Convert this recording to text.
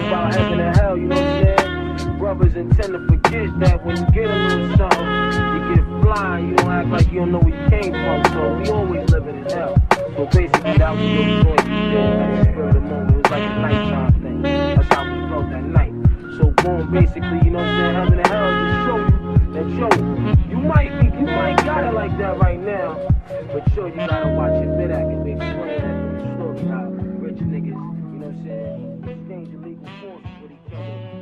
about heaven and hell, you know what I'm saying? Brothers intend to forget that when you get a little something, you get fly, you don't act like you don't know where you came from, so we always living in hell. So basically that was the joint we did, like the spur of the moment. It was like a nighttime thing. That's how we felt that night. So boom, basically, you know what I'm saying, heaven and hell just show you that, yo, you might got it like that right now, but yo, you gotta watch your bit act and explain that in the story how rich niggas, you know what I'm saying, exchange illegal forces with each other.